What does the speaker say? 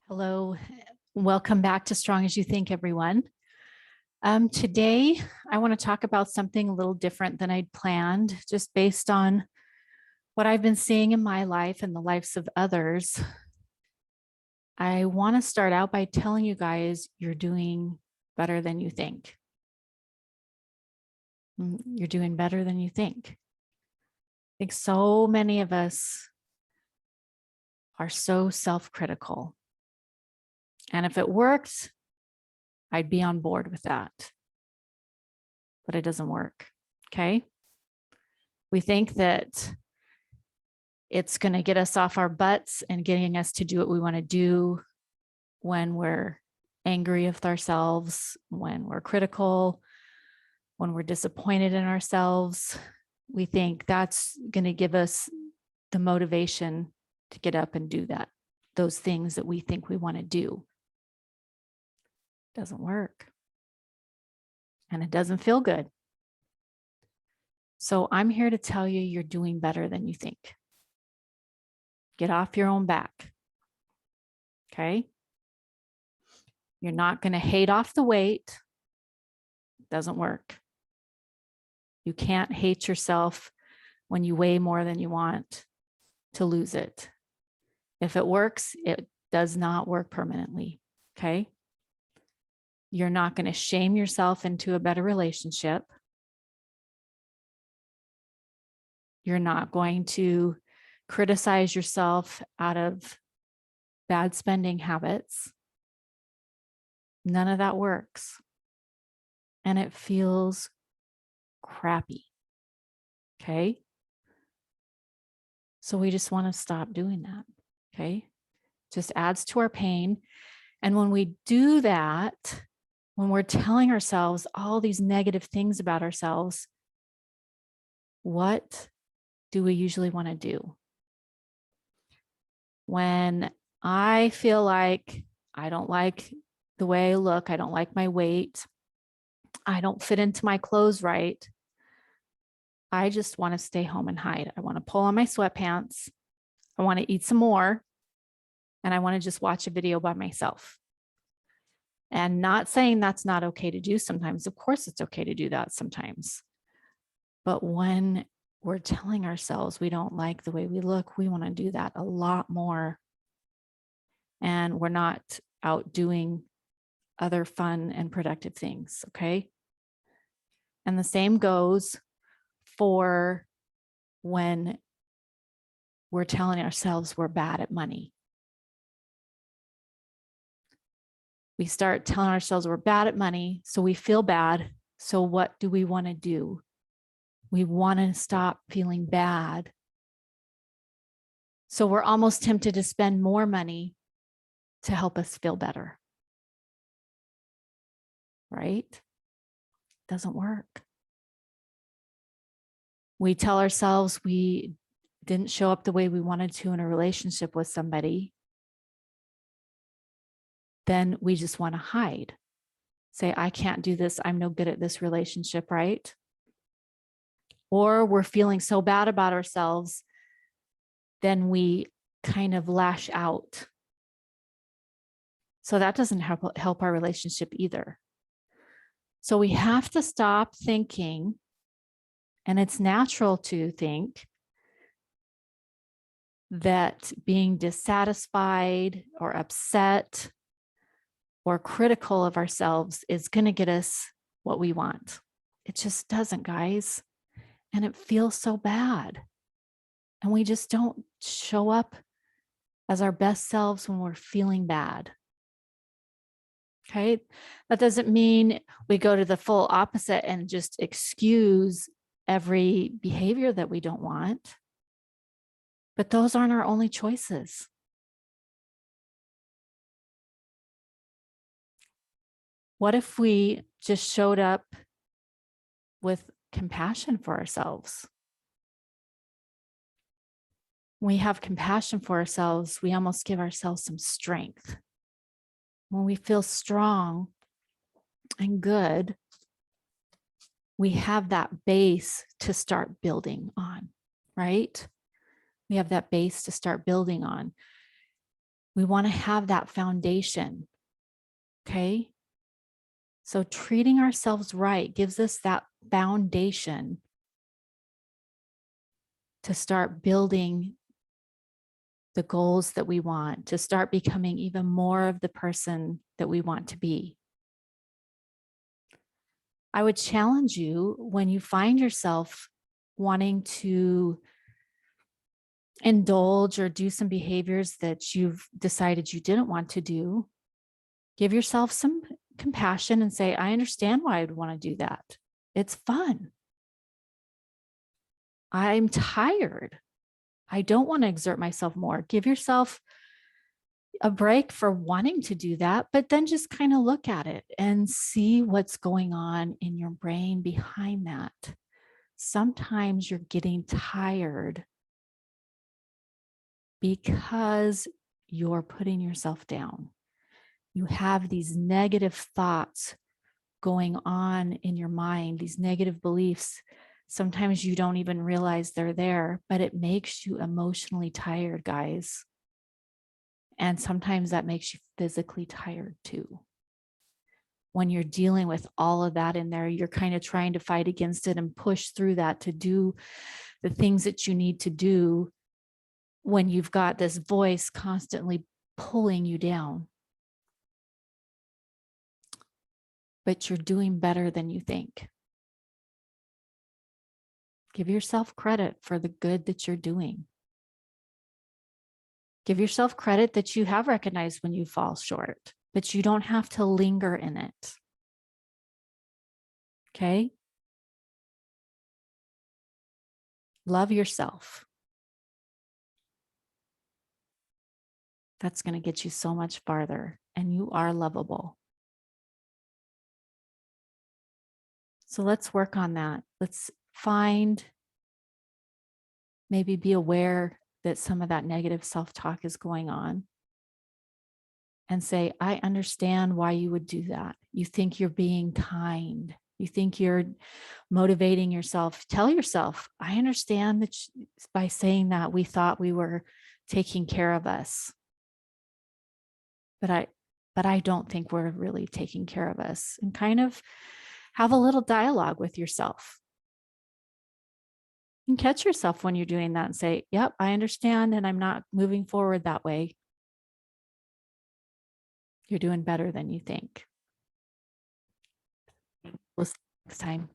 Hello, welcome back to Strong as You Think, everyone. Today, I want to talk about something a little different than I'd planned, just based on what I've been seeing in my life and the lives of others. I want to start out by telling you guys you're doing better than you think. You're doing better than you think. I think so many of us are so self-critical. And if it works, I'd be on board with that. But it doesn't work. Okay. We think that it's going to get us off our butts and getting us to do what we want to do when we're angry with ourselves, when we're critical, when we're disappointed in ourselves. We think that's going to give us the motivation to get up and do those things that we think we want to do. It doesn't work. And it doesn't feel good. So I'm here to tell you you're doing better than you think. Get off your own back. Okay? You're not going to hate off the weight. It doesn't work. You can't hate yourself when you weigh more than you want to lose it. If it works, it does not work permanently. Okay? You're not going to shame yourself into a better relationship. You're not going to criticize yourself out of bad spending habits. None of that works. And it feels crappy. Okay. So we just want to stop doing that. Okay. Just adds to our pain. And when we do that, when we're telling ourselves all these negative things about ourselves, what do we usually want to do? When I feel like I don't like the way I look, I don't like my weight, I don't fit into my clothes right, I just want to stay home and hide. I want to pull on my sweatpants. I want to eat some more. And I want to just watch a video by myself. And not saying that's not okay to do sometimes. Of course, it's okay to do that sometimes. But when we're telling ourselves we don't like the way we look, we want to do that a lot more. And we're not out doing other fun and productive things. Okay. And the same goes for when we're telling ourselves we're bad at money. We start telling ourselves we're bad at money, so we feel bad. So what do we want to do? We want to stop feeling bad. So we're almost tempted to spend more money to help us feel better. Right? Doesn't work. We tell ourselves we didn't show up the way we wanted to in a relationship with somebody. Then we just want to hide. Say, I can't do this. I'm no good at this relationship, right? Or we're feeling so bad about ourselves, then we kind of lash out. So that doesn't help our relationship either. So we have to stop thinking, and it's natural to think that being dissatisfied or upset or critical of ourselves is going to get us what we want. It just doesn't, guys. And it feels so bad. And we just don't show up as our best selves when we're feeling bad. Okay. That doesn't mean we go to the full opposite and just excuse every behavior that we don't want. But those aren't our only choices. What if we just showed up with compassion for ourselves? When we have compassion for ourselves, we almost give ourselves some strength. When we feel strong and good, we have that base to start building on, right? We have that base to start building on. We want to have that foundation. Okay. So treating ourselves right gives us that foundation to start building the goals that we want, to start becoming even more of the person that we want to be. I would challenge you when you find yourself wanting to indulge or do some behaviors that you've decided you didn't want to do, give yourself some compassion and say, I understand why I'd want to do that. It's fun. I'm tired. I don't want to exert myself more. Give yourself a break for wanting to do that, but then just kind of look at it and see what's going on in your brain behind that. Sometimes you're getting tired because you're putting yourself down. You have these negative thoughts going on in your mind, these negative beliefs. Sometimes you don't even realize they're there, but it makes you emotionally tired, guys. And sometimes that makes you physically tired too. When you're dealing with all of that in there, you're kind of trying to fight against it and push through that to do the things that you need to do when you've got this voice constantly pulling you down. But you're doing better than you think. Give yourself credit for the good that you're doing. Give yourself credit that you have recognized when you fall short, but you don't have to linger in it. Okay? Love yourself. That's going to get you so much farther, and you are lovable. So let's work on that. Let's find, maybe be aware that some of that negative self-talk is going on, and say, I understand why you would do that. You think you're being kind. You think you're motivating yourself. Tell yourself, I understand that by saying that we thought we were taking care of us. But I don't think we're really taking care of us. And kind of have a little dialogue with yourself. And catch yourself when you're doing that and say, yep, I understand, and I'm not moving forward that way. You're doing better than you think. We'll see you next time.